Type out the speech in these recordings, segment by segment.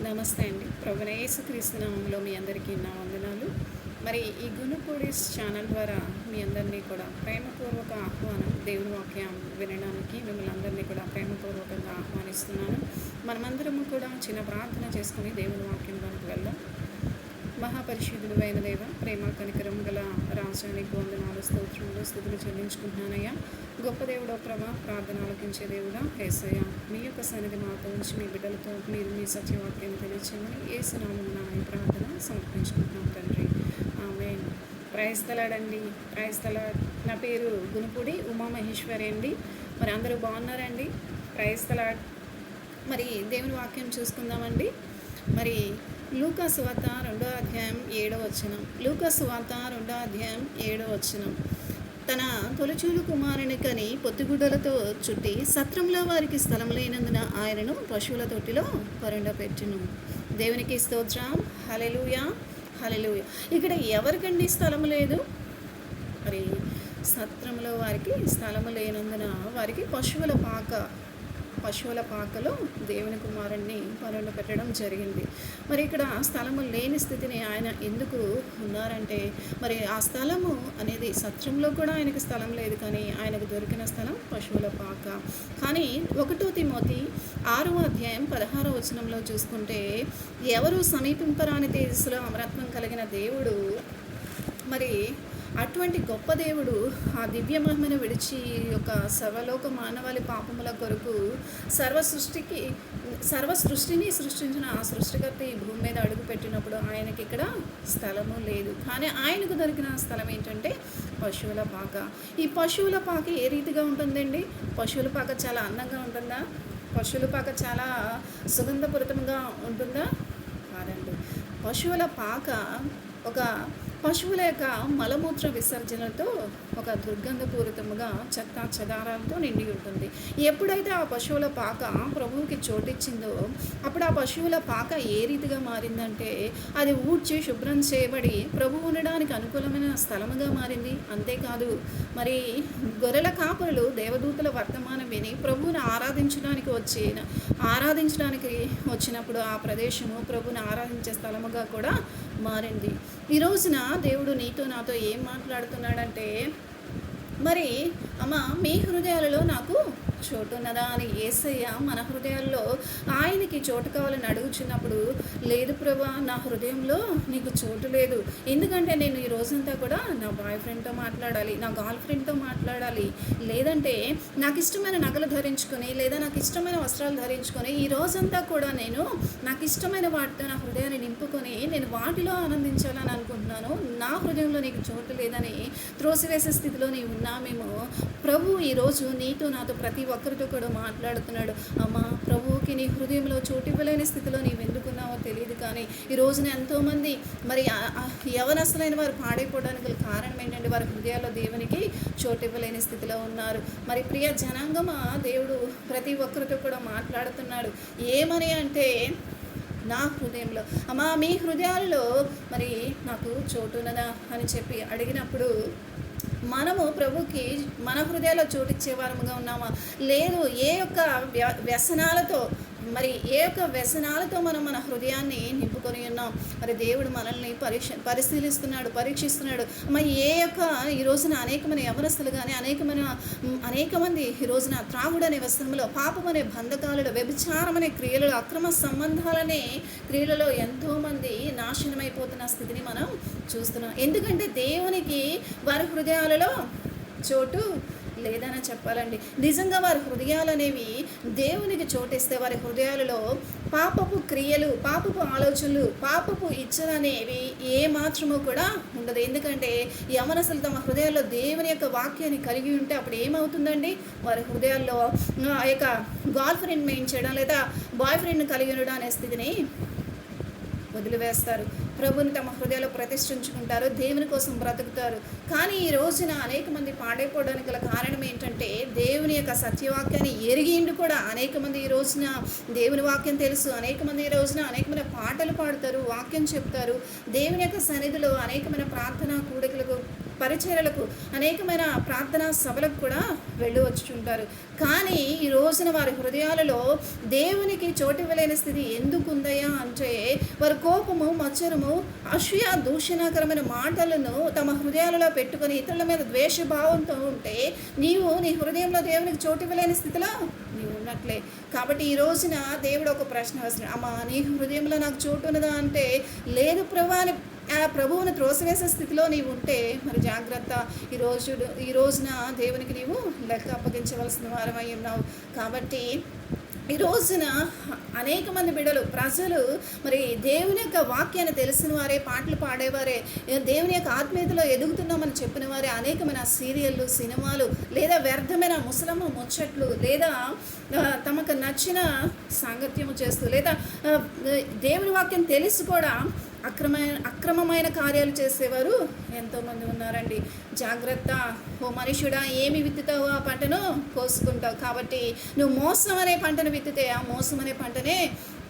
నమస్తే అండి. ప్రభువైన యేసుక్రీస్తు నామములో మీ అందరికీ నా వందనాలు. మరి ఈ గునుపూడిస్ ఛానల్ ద్వారా మీ అందరినీ కూడా ప్రేమపూర్వక ఆహ్వానం, దేవుని వాక్యం వినడానికి మిమ్మల్ని అందరినీ కూడా ప్రేమపూర్వకంగా ఆహ్వానిస్తున్నాను. మనమందరము కూడా చిన్న ప్రార్థన చేసుకుని దేవుని వాక్యంలోనికి వెళ్దాం. మహాపరిశుద్ధుడు అయిన దేవ, ప్రేమ కనికరం గల రాజానికి వందనాలు, స్తోత్రములు, స్తుతులు చెల్లించుకుంటున్నానయ్యా. గొప్ప దేవుడో ప్రభా, ప్రార్థన ఆలకించే దేవుడా యేసయ్య, మీ యొక్క సన్నిధి మాతో ఉంచి మీ బిడ్డలతో మీరు మీ సత్యవాక్యాన్ని తెలియచేయమని యేసు నామమున ఈ ప్రార్థన సమర్పించుకుంటున్నాం తండ్రి. ఆమేన్. ప్రైజ్ తలాడండి, ప్రైజ్ తలాడ్. నా పేరు గునుపూడి ఉమామహేశ్వరి అండి. మరి అందరూ బాగున్నారండి? Praise the Lord. మరి దేవుని వాక్యం చూసుకుందామండి. మరి లూకా సువార్త 2వ అధ్యాయం 7వ వచనం. లూకా సువార్త 2వ అధ్యాయం 7వ వచనం. తన తొలిచూలు కుమారుని కని పొత్తిగుడ్డలతో చుట్టి సత్రంలో వారికి స్థలం లేనందున ఆయనను పశువుల తొట్టిలో పరుండపెట్టును. దేవునికి స్తోత్రం. హల్లెలూయా, హల్లెలూయా. ఇక్కడ ఎవరికండి స్థలం లేదు? మరి సత్రంలో వారికి స్థలము లేనందున వారికి పశువుల పాకలో దేవుని కుమారుణ్ణి పనులు పెట్టడం జరిగింది. మరి ఇక్కడ స్థలము లేని స్థితిని ఆయన ఎందుకు ఉన్నారంటే, మరి ఆ స్థలము అనేది సత్రంలో కూడా ఆయనకు స్థలం లేదు, కానీ ఆయనకు దొరికిన స్థలం పశువుల పాక. కానీ 1 తిమోతి 6వ అధ్యాయం 16వ వచనంలో చూసుకుంటే, ఎవరు సమీపింపరాని తేజస్సులో అమరత్వం కలిగిన దేవుడు, మరి అటువంటి గొప్ప దేవుడు ఆ దివ్య మహిమను విడిచి యొక్క సర్వలోక మానవాళి పాపముల కొరకు సర్వ సృష్టిని సృష్టించిన ఆ సృష్టికర్త ఈ భూమి మీద అడుగుపెట్టినప్పుడు ఆయనకి ఇక్కడ స్థలము లేదు. కానీ ఆయనకు దొరికిన స్థలం ఏంటంటే పశువుల పాక. ఈ పశువుల పాక ఏ రీతిగా ఉంటుందండి? పశువుల పాక చాలా అందంగా ఉంటుందా? పశువుల పాక చాలా సుగంధపూరితంగా ఉంటుందా? కాదండి. పశువుల పాక ఒక పశువుల యొక్క మలమూత్ర విసర్జనతో ఒక దుర్గంధపూరితముగా చెత్త చెదారాలతో నిండి ఉంటుంది. ఎప్పుడైతే ఆ పశువుల పాక ప్రభువుకి చోటిచ్చిందో అప్పుడు ఆ పశువుల పాక ఏ రీతిగా మారిందంటే, అది ఊడ్చి శుభ్రం చేయబడి ప్రభువు ఉండడానికి అనుకూలమైన స్థలముగా మారింది. అంతేకాదు, మరి గొర్రెల కాపరులు దేవదూతల వర్తమానం విని ప్రభువుని ఆరాధించడానికి వచ్చినప్పుడు ఆ ప్రదేశము ప్రభువుని ఆరాధించే స్థలముగా కూడా మారింది. ఈ రోజున దేవుడు నీతో నాతో ఏం మాట్లాడుతున్నాడంటే, మరి అమ్మ మీ హృదయాలలో నాకు చోటు ఉన్నదా అని యేసయ్య మన హృదయాల్లో ఆయనకి చోటు కావాలని అడుగుచున్నప్పుడు, లేదు ప్రభా, నా హృదయంలో నీకు చోటు లేదు. ఎందుకంటే నేను ఈ రోజంతా కూడా నా బాయ్ ఫ్రెండ్తో మాట్లాడాలి, నా గర్ల్ ఫ్రెండ్తో మాట్లాడాలి, లేదంటే నాకు ఇష్టమైన నగలు ధరించుకొని, లేదా నాకు ఇష్టమైన వస్త్రాలు ధరించుకొని ఈ రోజంతా కూడా నేను నాకు ఇష్టమైన వాటితో నా హృదయాన్ని నింపుకొని నేను వాటిలో ఆనందించాలని అనుకుంటున్నాను. నా హృదయంలో నీకు చోటు లేదని త్రోసివేసే స్థితిలో నీవు ఉన్నామేమో. ప్రభు ఈరోజు నీతో నాతో ప్రతి ఒక్కరితో కూడా మాట్లాడుతున్నాడు. అమ్మ, ప్రభువుకి నీ హృదయంలో చోటు ఇవ్వలేని స్థితిలో నీవు ఎందుకున్నావో తెలియదు, కానీ ఈ రోజున ఎంతోమంది మరి యవనస్తులైన వారు పాడైపోవడానికి గల కారణం ఏంటంటే, వారి హృదయాల్లో దేవునికి చోటు ఇవ్వలేని స్థితిలో ఉన్నారు. మరి ప్రియ జనాంగమా, దేవుడు ప్రతి ఒక్కరితో కూడా మాట్లాడుతున్నాడు. ఏమని అంటే, నా హృదయంలో అమ్మా మీ హృదయాలలో మరి నాకు చోటు ఉన్నదా అని చెప్పి అడిగినప్పుడు, మనము ప్రభుకి మన హృదయాల్లో చోటిచ్చేవారముగా ఉన్నామా? లేదు. ఏ యొక్క వ్యసనాలతో మనం మన హృదయాన్ని నింపుకొని ఉన్నాం? మరి దేవుడు మనల్ని పరీక్షిస్తున్నాడు. మరి ఈ రోజున అనేకమైన యవనస్తులు కానీ అనేక మంది ఈ రోజున త్రాగుడు అనే వ్యసనంలో, పాపం అనే బంధకాలలో, వ్యభిచారం అనే క్రియలలో, అక్రమ సంబంధాలనే క్రియలలో ఎంతోమంది నాశనమైపోతున్న స్థితిని మనం చూస్తున్నాం. ఎందుకంటే దేవునికి వారి హృదయాలలో చోటు లేదని చెప్పాలండి. నిజంగా వారి హృదయాలు అనేవి దేవునికి చోటిస్తే వారి హృదయాలలో పాపపు క్రియలు, పాపపు ఆలోచనలు, పాపపు ఇచ్చలు అనేవి ఏమాత్రమూ కూడా ఉండదు. ఎందుకంటే యవనస్తులు తమ హృదయాల్లో దేవుని యొక్క వాక్యాన్ని కలిగి ఉంటే అప్పుడు ఏమవుతుందండి? వారి హృదయాల్లో ఆ యొక్క గర్ల్ ఫ్రెండ్ మెయిన్ చేయడం, లేదా బాయ్ ఫ్రెండ్ని కలిగి ఉండడం అనే స్థితిని వదిలివేస్తారు. ప్రభుని తమ హృదయాల్లో ప్రతిష్ఠించుకుంటారు, దేవుని కోసం బ్రతుకుతారు. కానీ ఈ రోజున అనేక మంది పాడైపోవడానికి గల కారణం ఏంటంటే, దేవుని యొక్క సత్యవాక్యాన్ని ఎరిగిండు కూడా అనేక మంది ఈ రోజున దేవుని వాక్యం తెలుసు. అనేక మంది ఈ రోజున అనేకమైన పాటలు పాడతారు, వాక్యం చెప్తారు, దేవుని యొక్క సన్నిధిలో అనేకమైన ప్రార్థన కూడికలకు పరిచర్యలకు, అనేకమైన ప్రార్థనా సభలకు కూడా వెళ్ళి వచ్చుచుంటారు. కానీ ఈ రోజున వారి హృదయాలలో దేవునికి చోటివ్వలేని స్థితి ఎందుకుందయ్యా అంటే, వారి కోపము, మత్సరము, అసూయ, దూషణకరమైన మాటలను తమ హృదయాలలో పెట్టుకొని ఇతరుల మీద ద్వేషభావంతో ఉంటే నీవు నీ హృదయంలో దేవునికి చోటివ్వలేని స్థితిలో నీవు ఉన్నట్లే. కాబట్టి ఈ రోజున దేవుడు ఒక ప్రశ్న వేస్తున్నాడు, అమ్మా నీ హృదయంలో నాకు చోటు ఉన్నదా అంటే లేదు ప్రభా అని ఆ ప్రభువును త్రోసివేసే స్థితిలో నీవు ఉంటే మరి జాగ్రత్త. ఈ రోజున దేవునికి నీవు లెక్క అప్పగించవలసిన వారమై ఉన్నావు. కాబట్టి ఈ రోజున అనేక మంది బిడ్డలు, ప్రజలు మరి దేవుని యొక్క వాక్యాన్ని తెలిసిన వారే, పాటలు పాడేవారే, దేవుని యొక్క ఆత్మీయతలో ఎదుగుతున్నామని చెప్పిన వారే అనేకమైన సీరియళ్ళు, సినిమాలు, లేదా వ్యర్థమైన ముసలమ్మ ముచ్చట్లు, లేదా తమకు నచ్చిన సాంగత్యము చేస్తూ, లేదా దేవుని వాక్యం తెలిసి కూడా అక్రమమైన కార్యాలు చేసేవారు ఎంతోమంది ఉన్నారండి. జాగ్రత్త. ఓ మనుషుడా, ఏమి విత్తుతావు ఆ పంటను కోసుకుంటావు. కాబట్టి నువ్వు మోసం అనే పంటను విత్తితే ఆ మోసం అనే పంటనే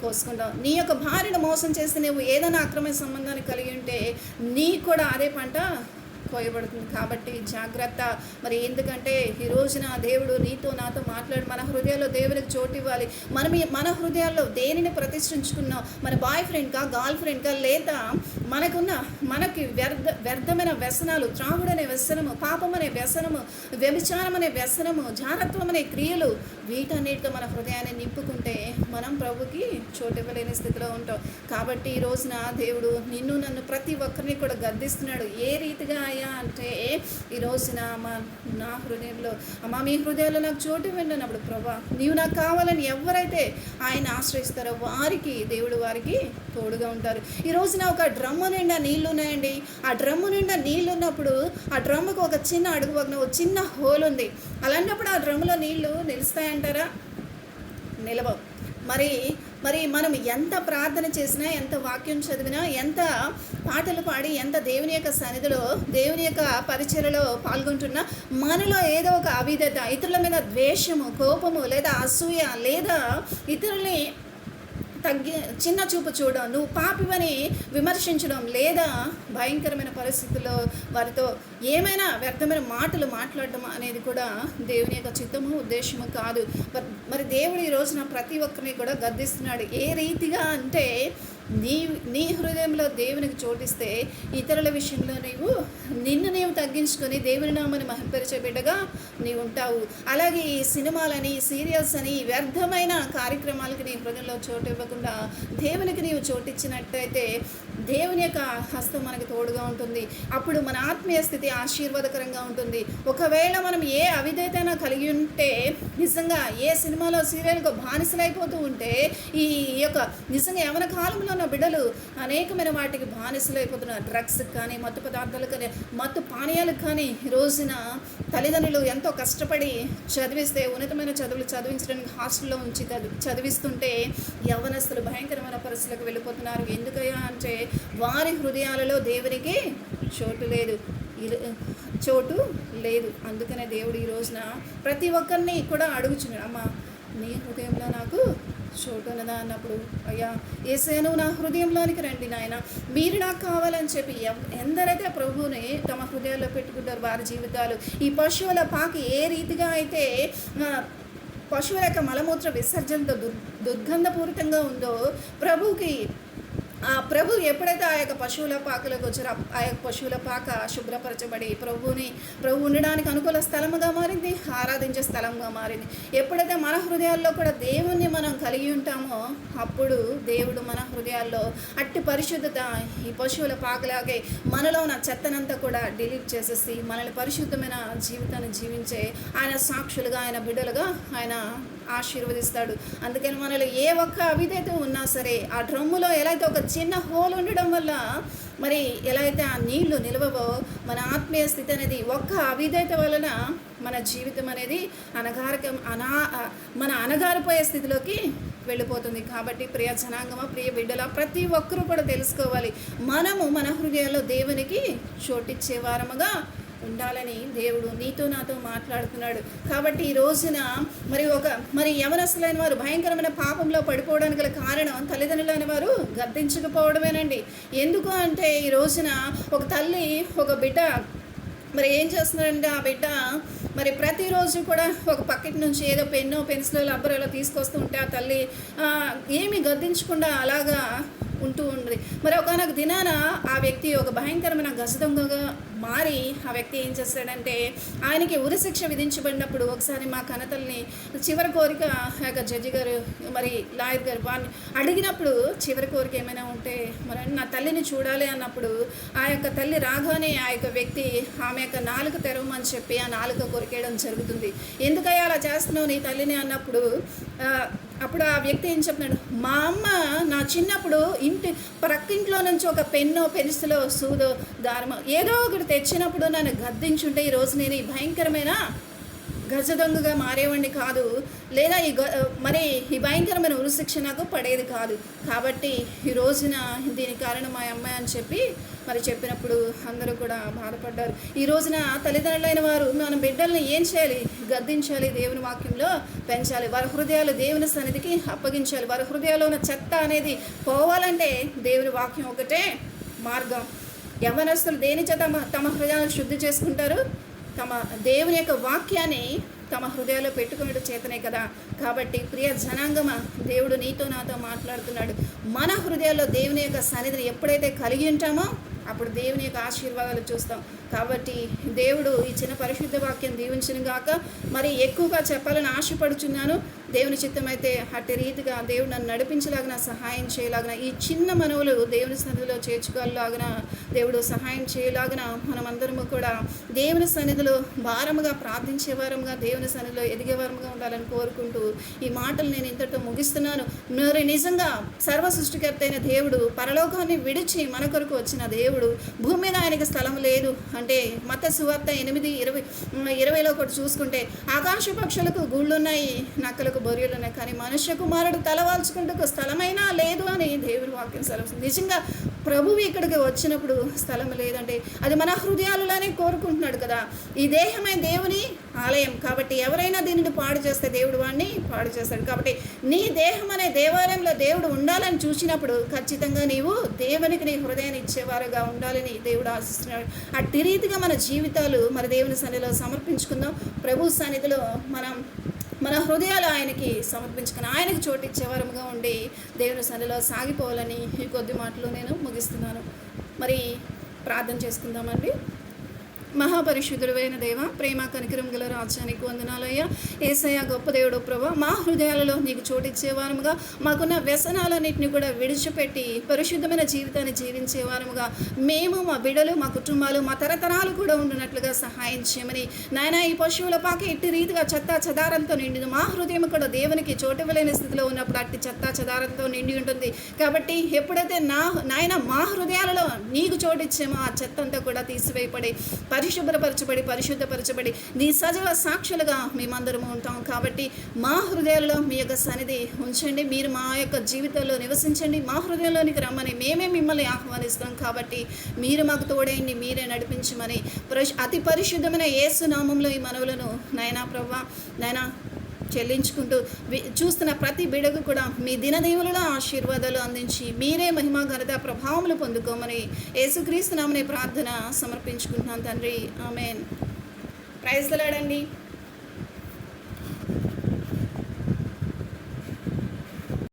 కోసుకుంటావు. నీ యొక్క భార్యను మోసం చేస్తే నువ్వు ఏదైనా అక్రమ సంబంధాన్ని కలిగి ఉంటే నీ కూడా అదే పంట కోయబడుతుంది. కాబట్టి జాగ్రత్త. మరి ఎందుకంటే ఈ రోజున దేవుడు నీతో నాతో మాట్లాడి మన హృదయాల్లో దేవునికి చోటు ఇవ్వాలి. మన హృదయాల్లో దేనిని ప్రతిష్ఠించుకున్నాం? మన బాయ్ ఫ్రెండ్కా, గర్ల్ ఫ్రెండ్కా, లేదా మనకి వ్యర్థమైన వ్యసనాలు, త్రాగుడనే వ్యసనము, పాపం అనే వ్యసనము, వ్యభిచారం అనే వ్యసనము, జారత్వం అనే క్రియలు, వీటన్నిటితో మన హృదయాన్ని నింపుకుంటే మనం ప్రభుకి చోటు ఇవ్వలేని స్థితిలో ఉంటాం. కాబట్టి ఈ రోజున దేవుడు నిన్ను నన్ను ప్రతి ఒక్కరిని కూడా గద్దిస్తున్నాడు. ఏ రీతిగా అంటే ఈ రోజున నా హృదయంలో అమ్మా మీ హృదయంలో నాకు చోటు ఇవ్వండి అన్నప్పుడు ప్రభా నీవు నాకు కావాలని ఎవరైతే ఆయన ఆశ్రయిస్తారో దేవుడు వారికి తోడుగా ఉంటారు. ఈ రోజున ఒక డ్రమ్ము నిండా నీళ్లు ఉన్నాయండి. ఆ డ్రమ్ము నిండా నీళ్ళు ఉన్నప్పుడు ఆ డ్రమ్ముకు ఒక చిన్న అడుగు పక్కన ఒక చిన్న హోల్ ఉంది. అలాంటప్పుడు ఆ డ్రమ్ములో నీళ్లు నిలుస్తాయంటారా? నిలవవు. మరి మనం ఎంత ప్రార్థన చేసినా, ఎంత వాక్యం చదివినా, ఎంత పాటలు పాడి, ఎంత దేవుని యొక్క సన్నిధిలో, దేవుని యొక్క పరిచర్యలో పాల్గొంటున్నా మనలో ఏదో ఒక అవిధేత, ఇతరుల మీద ద్వేషము, కోపము, లేదా అసూయ, లేదా ఇతరుల్ని చిన్న చూపు చూడడం, నువ్వు పాపివని విమర్శించడం, లేదా భయంకరమైన పరిస్థితుల్లో వారితో ఏమైనా వ్యర్థమైన మాటలు మాట్లాడడం అనేది కూడా దేవుని యొక్క చిత్తము, ఉద్దేశము కాదు. మరి దేవుడు ఈ రోజున ప్రతి ఒక్కరిని కూడా గద్దిస్తున్నాడు. ఏ రీతిగా అంటే నీ హృదయంలో దేవునికి చోటిస్తే ఇతరుల విషయంలో నిన్ను తగ్గించుకొని దేవుని నామని మహింపరిచే బిడ్డగా నీవు ఉంటావు. అలాగే ఈ సినిమాలని, సీరియల్స్ అని, వ్యర్థమైన కార్యక్రమాలకి నీ హృదయంలో చోటు ఇవ్వకుండా దేవునికి నీవు చోటిచ్చినట్టయితే దేవుని యొక్క హస్తం మనకు తోడుగా ఉంటుంది. అప్పుడు మన ఆత్మీయ స్థితి ఆశీర్వాదకరంగా ఉంటుంది. ఒకవేళ మనం ఏ అవిధేయతైనా కలిగి ఉంటే, నిజంగా ఏ సినిమాలో, సీరియల్కు బానిసలైపోతూ ఉంటే, ఈ యొక్క నిజంగా యవన కాలంలో ఉన్న బిడ్డలు అనేకమైన వాటికి బానిసలు అయిపోతున్నారు. డ్రగ్స్కి కానీ, మత్తు పదార్థాలకు కానీ, మత్తు పానీయాలకు కానీ. ఈ రోజున తల్లిదండ్రులు ఎంతో కష్టపడి చదివిస్తే, ఉన్నతమైన చదువులు చదివించడానికి హాస్టల్లో ఉంచి చదివిస్తుంటే యవ్వనస్తులు భయంకరమైన పరిస్థితులకు వెళ్ళిపోతున్నారు. ఎందుకయ్యా అంటే వారి హృదయాలలో దేవునికి చోటు లేదు. అందుకనే దేవుడు ఈ రోజున ప్రతి ఒక్కరిని కూడా అడుగుచున్నాడు, అమ్మ నీ హృదయంలో నాకు చోటు ఉన్నదా అన్నప్పుడు, అయ్యా యేసయ్య నా హృదయంలోనికి రండి నాయన, మీరు నాకు కావాలని చెప్పి ఎందరైతే ప్రభువుని తమ హృదయాల్లో పెట్టుకుంటారు వారి జీవితాలు. ఈ పశువుల పాకి ఏ రీతిగా అయితే పశువుల యొక్క మలమూత్ర విసర్జనతో దుర్గంధపూరితంగా ఉందో, ప్రభు ఎప్పుడైతే ఆ యొక్క పశువుల పాకలోకి వచ్చారో ఆ యొక్క పశువుల పాక శుభ్రపరచబడి ప్రభు ఉండడానికి అనుకూల స్థలముగా మారింది, ఆరాధించే స్థలంగా మారింది. ఎప్పుడైతే మన హృదయాల్లో కూడా దేవుణ్ణి మనం కలిగి ఉంటామో అప్పుడు దేవుడు మన హృదయాల్లో అట్టి పరిశుద్ధత ఈ పశువుల పాకలాగే మనలో ఉన్న చెత్తనంతా కూడా డిలీట్ చేసేసి మనల్ని పరిశుద్ధమైన జీవితాన్ని జీవించే ఆయన సాక్షులుగా, ఆయన బిడ్డలుగా ఆయన ఆశీర్వదిస్తాడు. అందుకని మనలో ఏ ఒక్క అవిధేత ఉన్నా సరే ఆ డ్రమ్ములో ఎలా అయితే ఒక చిన్న హోల్ ఉండడం వల్ల మరి ఎలా అయితే ఆ నీళ్లు నిలవవో, మన ఆత్మీయ స్థితి అనేది ఒక్క అవిధేత వలన మన జీవితం అనేది మన అనగారిపోయే స్థితిలోకి వెళ్ళిపోతుంది. కాబట్టి ప్రియ జనాంగమ, ప్రియ బిడ్డల ప్రతి ఒక్కరూ కూడా తెలుసుకోవాలి, మనము మన హృదయాల్లో దేవునికి చోటిచ్చే వారముగా ఉండాలని దేవుడు నీతో నాతో మాట్లాడుతున్నాడు. కాబట్టి ఈ రోజున మరి యవనస్తులైన వారు భయంకరమైన పాపంలో పడిపోవడానికి గల కారణం తల్లిదండ్రులైన వారు గద్దించకపోవడమేనండి. ఎందుకు అంటే ఈ రోజున ఒక తల్లి ఒక బిడ్డ మరి ఏం చేస్తున్నాడంటే ఆ బిడ్డ మరి ప్రతిరోజు కూడా ఒక పకెట్ నుంచి ఏదో పెన్ను పెన్సిల్ రబ్బర్ ఇలా తీసుకొస్తూ ఉంటే ఆ తల్లి ఏమీ గద్దించకుండా అలాగా ఉంటూ ఉంది. మరి ఒకానొక దినాన ఆ వ్యక్తి ఒక భయంకరమైన గజదొంగగా మారి ఆ వ్యక్తి ఏం చేస్తాడంటే ఆయనకి ఉరిశిక్ష విధించబడినప్పుడు ఒకసారి మా కన్నతల్ని చివరి కోరిక ఆ యొక్క జడ్జి గారు మరి లాయర్ గారు వారిని అడిగినప్పుడు చివరి కోరిక ఏమైనా ఉంటే మరి నా తల్లిని చూడాలి అన్నప్పుడు ఆ యొక్క తల్లి రాగానే ఆ యొక్క వ్యక్తి ఆమె యొక్క నాలుక తెరవమని చెప్పి ఆ నాలుక కొరికేయడం జరుగుతుంది. ఎందుకయ్యా అలా చేస్తున్నావు నీ తల్లిని అన్నప్పుడు అప్పుడు ఆ వ్యక్తి ఏం చెప్తున్నాడు, మా అమ్మ నా చిన్నప్పుడు ఇంటి ప్రక్కింట్లో నుంచి ఒక పెన్నో పెన్సిలో సూదో దారమో ఏదో ఒకటి తెచ్చినప్పుడు నన్ను గద్దించుంటే ఈరోజు నేను ఈ భయంకరమైన గజదొంగగా మారేవాడిని కాదు, లేదా మరి ఈ భయంకరమైన ఉరిశిక్ష నాకు పడేది కాదు. కాబట్టి ఈ రోజున దీనికి కారణం మా అమ్మాయి అని చెప్పి మరి చెప్పినప్పుడు అందరూ కూడా బాధపడ్డారు. ఈ రోజున తల్లిదండ్రులైన వారు మన బిడ్డల్ని ఏం చేయాలి? గద్దించాలి, దేవుని వాక్యంలో పెంచాలి, వారి హృదయాలు దేవుని సన్నిధికి అప్పగించాలి. వారి హృదయాల్లో ఉన్న చెత్త అనేది పోవాలంటే దేవుని వాక్యం ఒకటే మార్గం. యవ్వనస్తులు దేని చేత తమ హృదయాలను శుద్ధి చేసుకుంటారు? తమ దేవుని యొక్క వాక్యాన్ని తమ హృదయాల్లో పెట్టుకునే చేతనే కదా. కాబట్టి ప్రియ జనాంగమ, దేవుడు నీతో నాతో మాట్లాడుతున్నాడు. మన హృదయాల్లో దేవుని యొక్క సన్నిధిని ఎప్పుడైతే కలిగి ఉంటామో అప్పుడు దేవుని యొక్క ఆశీర్వాదాలు చూస్తాం. కాబట్టి దేవుడు ఈ చిన్న పరిశుద్ధ వాక్యం దీవించిన గాక. మరి ఎక్కువగా చెప్పాలని ఆశపడుచున్నాను. దేవుని చిత్తమైతే అట్టి రీతిగా దేవుడు నన్ను నడిపించలాగిన, సహాయం చేయలాగిన, ఈ చిన్న మనవులు దేవుని సన్నిధిలో చేర్చుకోలాగిన దేవుడు సహాయం చేయలాగిన మనమందరము కూడా దేవుని సన్నిధిలో భారముగా ప్రార్థించేవారముగా, దేవుని సన్నిధిలో ఎదిగేవారముగా ఉండాలని కోరుకుంటూ ఈ మాటలు నేను ఇంతటితో ముగిస్తున్నాను. మరి నిజంగా సర్వ సృష్టికర్త అయిన దేవుడు పరలోకాన్ని విడిచి మన కొరకు వచ్చిన దేవుడు, భూమి మీద ఆయనకి స్థలం లేదు అంటే మత్తయి సువార్త 8:20 ఒకటి చూసుకుంటే ఆకాశ పక్షులకు గూళ్ళున్నాయి, నక్కలకు బొరియలు ఉన్నాయి, కానీ మనుష్య కుమారుడు తలవాల్చుకుంటూ స్థలమైనా లేదు అని దేవుని వాక్యం సెలవు. నిజంగా ప్రభువు ఇక్కడికి వచ్చినప్పుడు స్థలం లేదంటే అది మన హృదయాలలోనే కోరుకుంటున్నాడు కదా. ఈ దేహమే దేవుని ఆలయం కాబట్టి ఎవరైనా దీనిని పాడు చేస్తే దేవుడు వాడిని పాడు చేస్తాడు. కాబట్టి నీ దేహం అనే దేవాలయంలో దేవుడు ఉండాలని చూసినప్పుడు ఖచ్చితంగా నీవు దేవునికి నీ హృదయాన్ని ఇచ్చేవారుగా ఉండాలని దేవుడు ఆశిస్తున్నాడు. అట్టి రీతిగా మన జీవితాలు మరి దేవుని సన్నిధిలో సమర్పించుకుందాం. ప్రభు సన్నిధిలో మన హృదయాలు ఆయనకి సమర్పించుకుని ఆయనకు చోటు ఇచ్చేవారముగా ఉండి దేవుని సన్నిధిలో సాగిపోవాలని ఈ కొద్ది మాటలు నేను ముగిస్తున్నాను. మరి ప్రార్థన చేసుకుందామండి. మహాపరిశుద్ధుడైన దేవ, ప్రేమ కనికరం గల రాజ్యానికి వందనాలయ్యా. యేసయ్య గొప్ప దేవుడు ప్రభా, మా హృదయాలలో నీకు చోటిచ్చేవారముగా, మాకున్న వ్యసనాలన్నింటినీ కూడా విడిచిపెట్టి పరిశుద్ధమైన జీవితాన్ని జీవించేవారముగా మేము, మా బిడ్డలు, మా కుటుంబాలు, మా తరతరాలు కూడా ఉండినట్లుగా సహాయం చేయమని నాయన, ఈ పశువుల పాక ఇట్టి రీతిగా చెత్తా చెదారంతో నిండింది. మా హృదయం కూడా దేవునికి చోటివ్వలేని స్థితిలో ఉన్నప్పుడు అట్టి చెత్తా చెదారంతో నిండి ఉంటుంది. కాబట్టి ఎప్పుడైతే నాయన మా హృదయాలలో నీకు చోటిచ్చేమో ఆ చెత్త అంతా కూడా తీసివేయబడి పరిశుద్ధపరచబడి నీ సజీవ సాక్షులుగా మేమందరము ఉంటాం. కాబట్టి మా హృదయాల్లో మీ యొక్క సన్నిధి ఉంచండి. మీరు మా యొక్క జీవితంలో నివసించండి. మా హృదయంలోనికి రమ్మని మేమే మిమ్మల్ని ఆహ్వానిస్తాం. కాబట్టి మీరు మాకు తోడైంది, మీరే నడిపించమని అతి పరిశుద్ధమైన యేసు నామంలో ఈ మనవులను నాయనా ప్రభువా నాయనా చెల్లించుకుంటూ చూస్తున్న ప్రతి బిడకు కూడా మీ దినదీవులలో ఆశీర్వాదాలు అందించి మీరే మహిమ ఘనత ప్రభావములు పొందుకోమని యేసుక్రీస్తు నామమున ప్రార్థన సమర్పించుకుంటున్నాను తండ్రి. ఆమేన్. ప్రైజ్ ది లార్డ్ అండి.